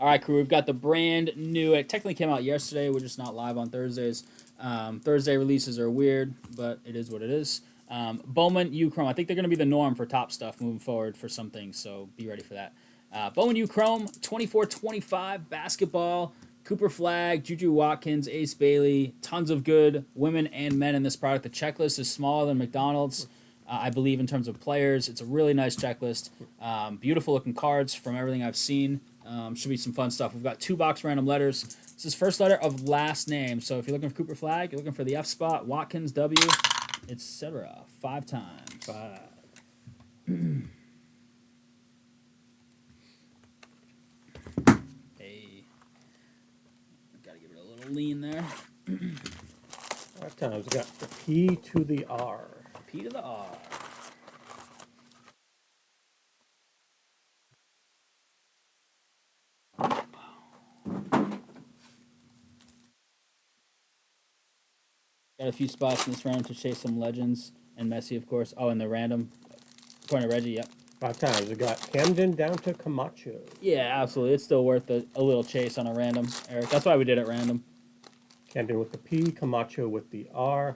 All right, crew. We've got the brand new. It technically came out yesterday. We're just not live on Thursdays. Thursday releases are weird, but it is what it is. Bowman U Chrome. I think they're going to be the norm for top stuff moving forward for some things, so be ready for that. Bowman U Chrome, 24-25 basketball. Cooper Flag, Juju Watkins, Ace Bailey, tons of good women and men in this product. The checklist is smaller than McDonald's, I believe, in terms of players. It's a really nice checklist. Beautiful looking cards from everything I've seen. Should be some fun stuff. We've got 2-box random letters. This is first letter of last name. So if you're looking for Cooper Flag, you're looking for the F spot, Watkins, W, etc. 5 times. 5. Hey. Gotta give it a little lean there. 5 times. We got the P to the R. P to the R. Got a few spots in this round to chase some legends and Messi, of course. Oh, and the random. According to Reggie, yep. 5 times. We got Camden down to Camacho. Yeah, absolutely. It's still worth a little chase on a random, Eric. That's why we did it random. Camden with the P, Camacho with the R.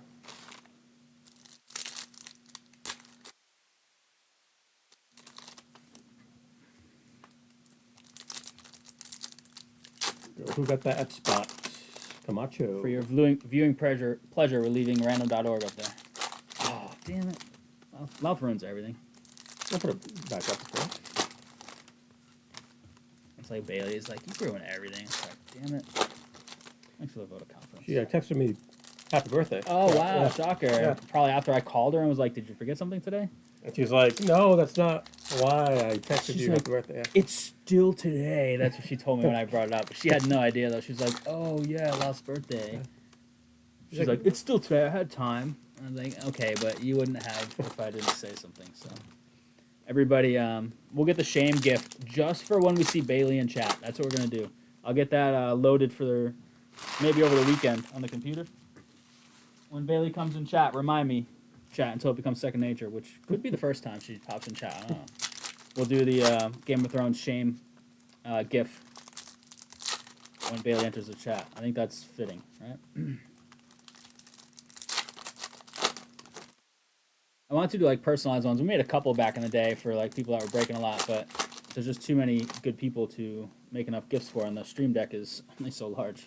Who got that spot? Camacho. For your viewing pleasure, we're leaving random.org up there. Oh, damn it. Mouth ruins everything. I'll put it back up there. It's like Bailey's like, you ruin everything. It's like, damn it. Thanks for the vote of confidence. She texted me happy birthday. Oh, wow. Yeah. Shocker. Yeah. Probably after I called her and was like, did you forget something today? And she's like, no, that's not why I texted She's you like, happy birthday. Yeah. It's still today. That's what she told me when I brought it up. She had no idea, though. She's like, oh, yeah, last birthday. Yeah. She's like, it's still today. I had time. I was like, okay, but you wouldn't have if I didn't say something. So, everybody, we'll get the shame gift just for when we see Bailey in chat. That's what we're going to do. I'll get that loaded for maybe over the weekend on the computer. When Bailey comes in chat, remind me, chat, until it becomes second nature, which could be the first time she pops in chat. I don't know. We'll do the Game of Thrones shame gif when Bailey enters the chat. I think that's fitting, right? I wanted to do like personalized ones. We made a couple back in the day for like people that were breaking a lot, but there's just too many good people to make enough gifts for, and the stream deck is only so large.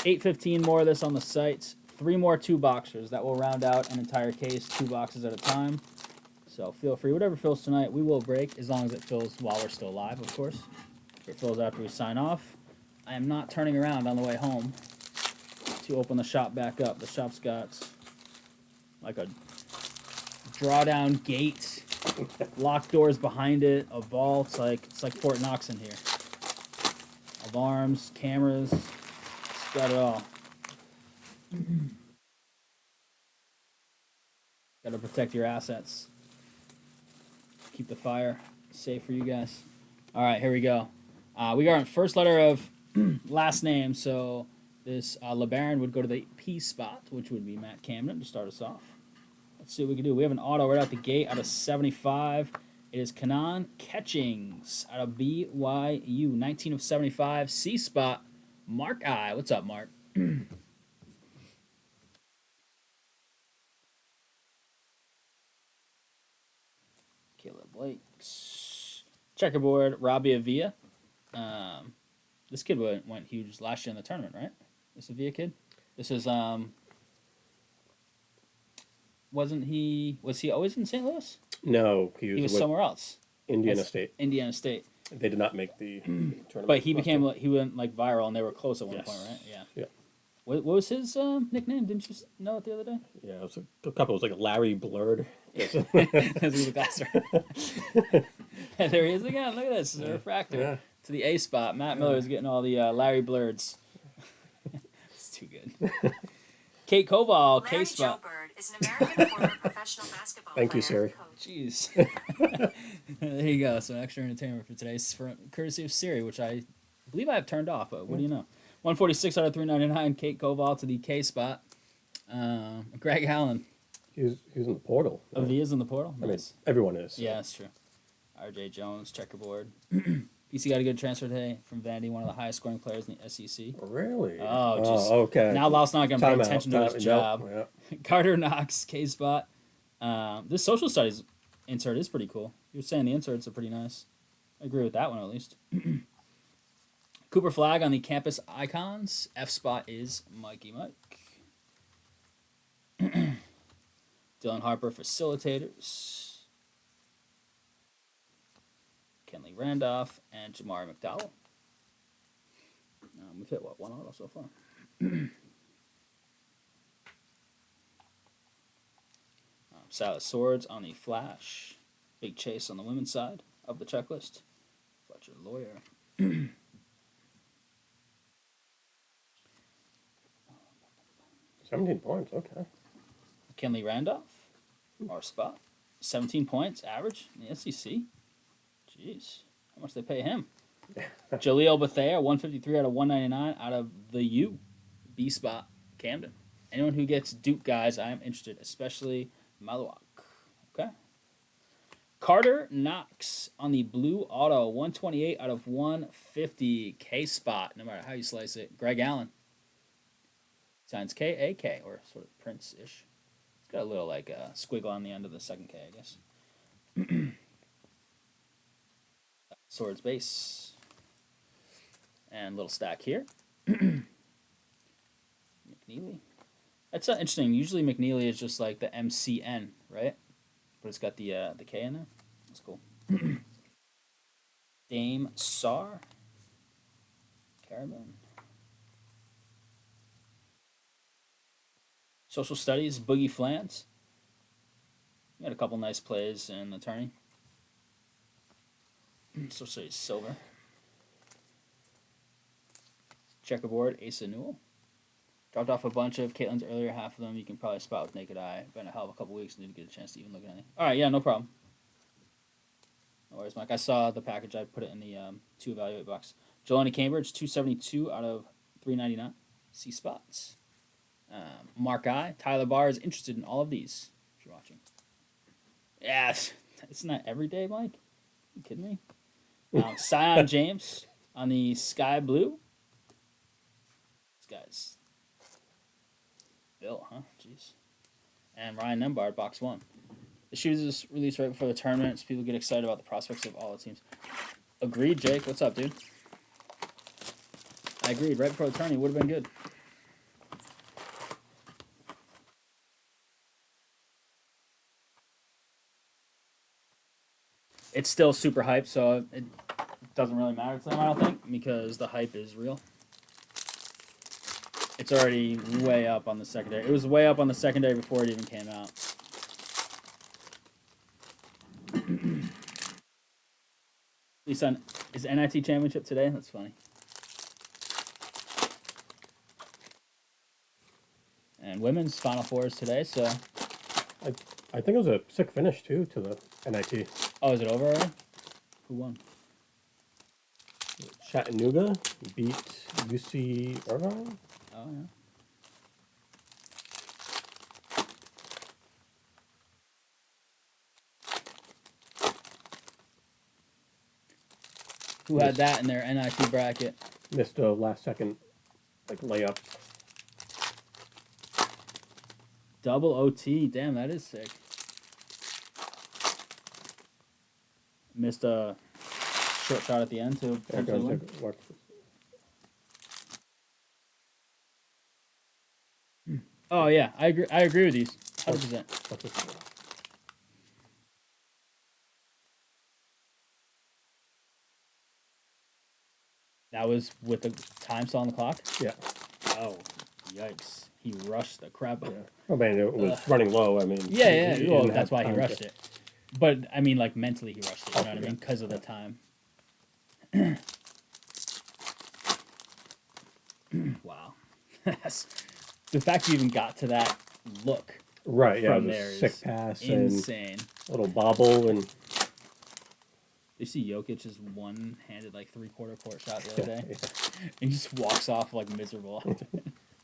815 more of this on the site. 3 more 2-boxers. That will round out an entire case, 2 boxes at a time. So feel free. Whatever fills tonight, we will break as long as it fills while we're still live, of course. If it fills after we sign off. I am not turning around on the way home to open the shop back up. The shop's got like a drawdown gate, locked doors behind it, a vault. It's like Fort Knox in here. Alarms, cameras. Got it all. Got to protect your assets. Keep the fire safe for you guys. All right, here we go. We got our first letter of last name. So this LeBaron would go to the P spot, which would be Matt Camden to start us off. Let's see what we can do. We have an auto right out the gate out of 75. It is Kanan Catchings out of BYU. 19 of 75. C spot. Mark I. What's up, Mark? Caleb Lakes. Checkerboard, Robbie Avila. This kid went huge last year in the tournament, right? This Avila kid? This is, was he always in St. Louis? No, He was somewhere else. Indiana State. Indiana State. They did not make the tournament. But he went like viral and they were close at one point, right? Yeah. Yeah. What was his nickname? Didn't you know it the other day? Yeah, it was a couple. It was like Larry Blurred. That's the bastard. There he is again. Look at this. It's a refractor to the A spot. Matt Miller is getting all the Larry Blurds. It's too good. Kate Koval, K spot. Larry Joe Bird is an American former professional basketball Thank you, player. Siri. Jeez. There you go. Some extra entertainment for today, courtesy of Siri, which I believe I have turned off. But what do you know? 146 out of 399. Kate Koval to the K spot. Greg Allen. He's in the portal. Oh, he is in the portal? I mean, Nice. everyone is. So. Yeah, that's true. RJ Jones, checkerboard. PC got a good transfer today from Vandy, one of the highest scoring players in the SEC. Really? Oh, just okay. now Laos not going to pay Time out, attention to his time- job. nope, Carter Knox, K-Spot. This social studies insert is pretty cool. You're saying the inserts are pretty nice. I agree with that one at least. Cooper Flag on the campus icons. F-Spot is Mikey Mike. Dylan Harper, facilitators. Kenley Randolph and Jamari McDowell. We've hit, what, one auto so far? Silas Swords on the Flash. Big Chase on the women's side of the checklist. Fletcher Lawyer. 17 points. Okay. Kenley Randolph, our spot. 17 points average in the SEC. Jeez, how much they pay him? Jaleel Bethea, 153 out of 199 out of the U. B spot, Camden. Anyone who gets Duke guys, I am interested, especially Maluak. Okay. Carter Knox on the blue auto, 128 out of 150. K spot, no matter how you slice it. Greg Allen. Signs K-A-K, or sort of Prince-ish. It's got a little, like, squiggle on the end of the second K, I guess. Swords base. And little stack here. McNeely. That's interesting. Usually McNeely is just like the MCN, right? But it's got the K in there. That's cool. Dame Sar. Caravan. Social Studies, Boogie Flans. We had a couple nice plays in the tourney. Social Studies, Silver. Checkerboard, Asa Newell. Dropped off a bunch of Caitlin's earlier, half of them you can probably spot with naked eye. Been a hell of a couple weeks, need to get a chance to even look at anything. Alright, yeah, no problem. No worries, Mike. I saw the package, I put it in the 2 evaluate box. Jelani Cambridge, 272 out of 399. C spots. Mark I. Tyler Barr is interested in all of these, if you're watching. Yeah, it's not every day, Mike. Are you kidding me? Sion James on the sky blue. This guy's Bill, huh? Jeez. And Ryan Nembard, box 1. The shoes is released right before the tournament, so people get excited about the prospects of all the teams. Agreed, Jake. What's up, dude? I agreed. Right before the tournament would have been good. It's still super hyped, so it doesn't really matter to them, I don't think, because the hype is real. It's already way up on the secondary. It was way up on the secondary before it even came out. Lisa, is NIT championship today? That's funny. And women's Final Four is today, so... I think it was a sick finish, too, to the NIT. Oh, is it over already? Who won? Chattanooga beat UC Irvine. Oh, yeah. Who had that in their NIT bracket? Missed a last second layup. Double OT. Damn, that is sick. Missed a short shot at the end to potentially win. Oh yeah, I agree. I agree with these. 100%. That was with the time still on the clock? Yeah. Oh, yikes. He rushed the crap out. Yeah. I mean, it was running low. I mean, Yeah. he Well, didn't that's have why he time rushed it. But, I mean, like, mentally he rushed it. You know what I mean? Yeah. Because of the time. Wow. The fact you even got to that look. Right, yeah, from it was there a sick is pass insane. and a little bobble and You see Jokic just one-handed, like, three-quarter court shot the other day? yeah. And he just walks off, like, miserable.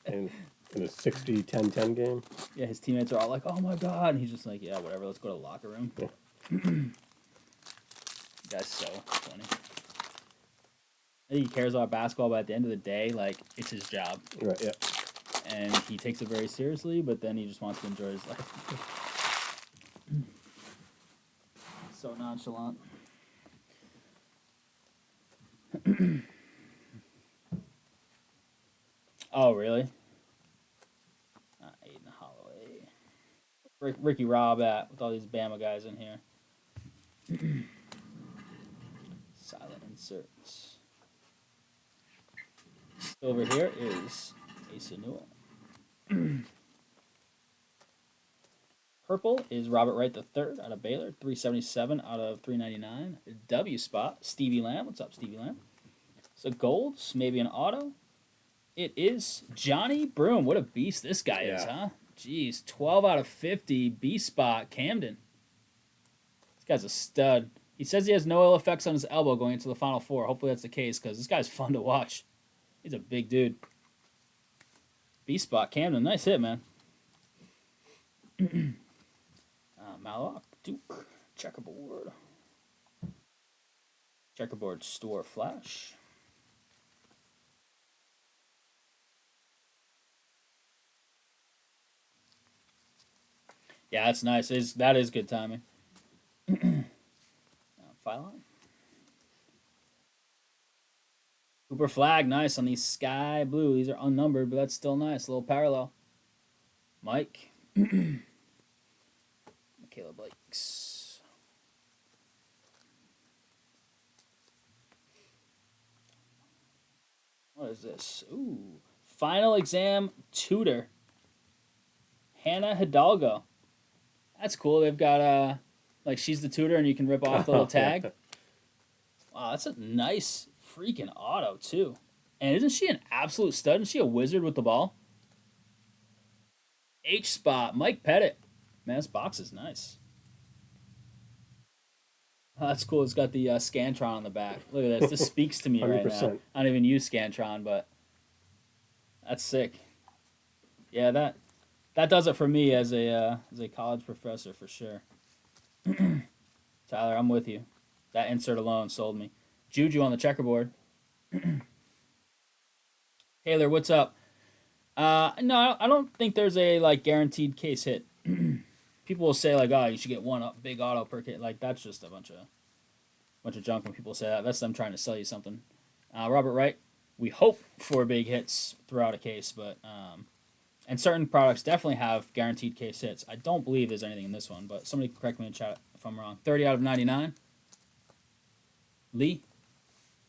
And In a 60-10-10 game. Yeah, his teammates are all like, "Oh my god," and he's just like, "Yeah, whatever. Let's go to the locker room." Yeah. That's so funny. I think he cares about basketball, but at the end of the day, like, it's his job, Right. Yeah. and he takes it very seriously. But then he just wants to enjoy his life. So nonchalant. Oh, really? Aiden Holloway. Ricky Robb at with all these Bama guys in here. Silent inserts. Over here is Asa Newell. Purple is Robert Wright III out of Baylor, 377 out of 399. W spot, Stevie Lamb. What's up, Stevie Lamb? So golds, maybe an auto. It is Johnny Broom. What a beast this guy is, Yeah. huh? Jeez, 12 out of 50, B spot, Camden. This guy's a stud. He says he has no ill effects on his elbow going into the Final Four. Hopefully that's the case because this guy's fun to watch. He's a big dude. B spot, Camden. Nice hit, man. Mallock, Duke, checkerboard. Checkerboard store flash. Yeah, that's nice. That is good timing. Phylon. Cooper Flag, nice on these sky blue. These are unnumbered, but that's still nice. A little parallel. Mike. Michaela Blakes. What is this? Ooh. Final exam tutor. Hannah Hidalgo. That's cool. They've got like she's the tutor and you can rip off the little tag. Wow, that's a nice freaking auto too. And isn't she an absolute stud? Isn't she a wizard with the ball? H spot, Mike Pettit. Man, this box is nice. Oh, that's cool. It's got the Scantron on the back. Look at this. This speaks to me right now. 100%. I don't even use Scantron, but that's sick. Yeah, that does it for me as a college professor for sure. Tyler, I'm with you. That insert alone sold me. Juju on the checkerboard. Taylor, what's up? No, I don't think there's a like guaranteed case hit. People will say like, "Oh, you should get one big auto per case." Like that's just a bunch of junk when people say that. That's them trying to sell you something. Robert Wright, we hope for big hits throughout a case, but and certain products definitely have guaranteed case hits. I don't believe there's anything in this one, but somebody correct me in chat if I'm wrong. 30 out of 99. Lee.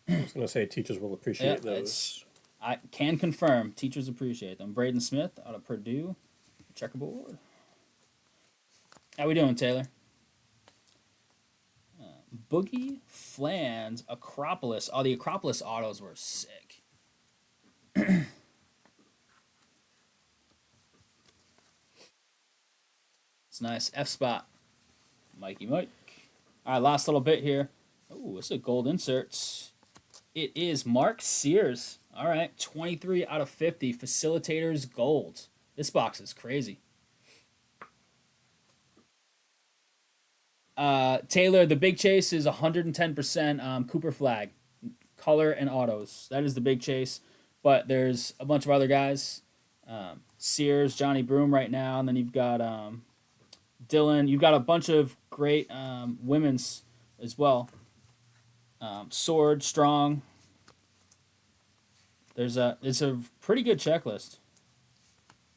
I was gonna say teachers will appreciate those. I can confirm teachers appreciate them. Braden Smith out of Purdue, checkerboard. How we doing, Taylor? Boogie Flans Acropolis. Oh, the Acropolis autos were sick. It's nice. F spot. Mikey Mike. All right, last little bit here. Oh, it's a gold inserts. It is Mark Sears. All right, 23 out of 50. Facilitators gold. This box is crazy. Taylor, the big chase is 110% Cooper Flag. Color and autos. That is the big chase. But there's a bunch of other guys. Sears, Johnny Broom right now. And then you've got Dylan. You've got a bunch of great women's as well. Sword, Strong. It's a pretty good checklist.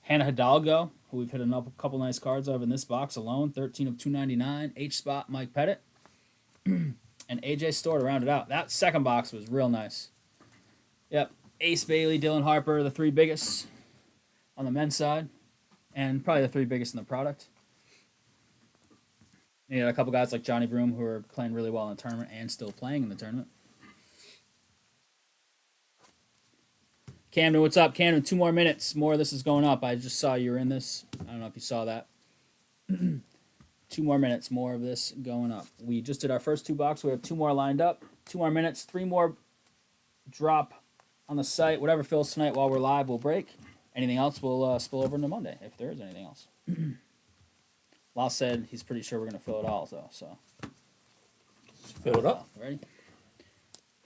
Hannah Hidalgo, who we've hit a couple nice cards of in this box alone. 13 of 299. H spot, Mike Pettit. And AJ Store to round it out. That second box was real nice. Yep. Ace Bailey, Dylan Harper, the three biggest on the men's side. And probably the three biggest in the product. You got a couple guys like Johnny Broom who are playing really well in the tournament and still playing in the tournament. Camden, what's up? Camden, 2 more minutes. More of this is going up. I just saw you were in this. I don't know if you saw that. 2 more minutes. More of this going up. We just did our first 2 boxes. We have 2 more lined up. 2 more minutes. 3 more drop on the site. Whatever fills tonight while we're live will break. Anything else, we'll spill over into Monday if there is anything else. Law said he's pretty sure we're going to fill it all, though. So Fill it up. ready?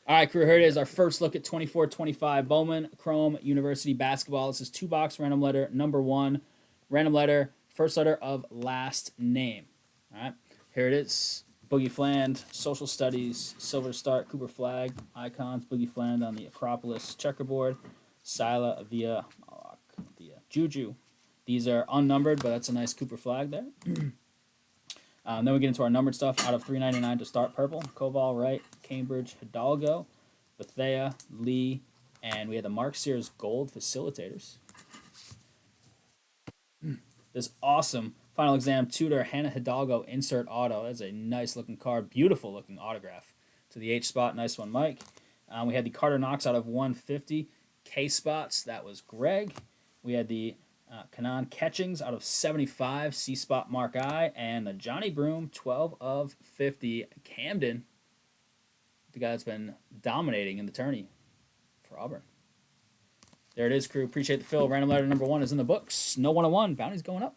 All right, crew, here it is. Our first look at 24-25 Bowman Chrome University basketball. This is 2-box random letter number 1. Random letter, first letter of last name. All right, here it is. Boogie Fland, Social Studies, Silver Start, Cooper Flag, Icons, Boogie Fland on the Acropolis checkerboard, Sila via Juju. These are unnumbered, but that's a nice Cooper Flag there. Then we get into our numbered stuff. Out of 399 to start, purple, Koval, Wright, Cambridge, Hidalgo, Bethea, Lee, and we have the Mark Sears Gold Facilitators. This awesome final exam tutor Hannah Hidalgo insert auto. That's a nice looking card, beautiful looking autograph to the H spot. Nice one, Mike. We had the Carter Knox out of 150 K spots. That was Greg. We had the Kanan Catchings out of 75 C spot Mark I, and the Johnny Broom 12 of 50 Camden. The guy that's been dominating in the tourney for Auburn. There it is, crew. Appreciate the fill. Random letter number 1 is in the books. No 101. Bounty's going up.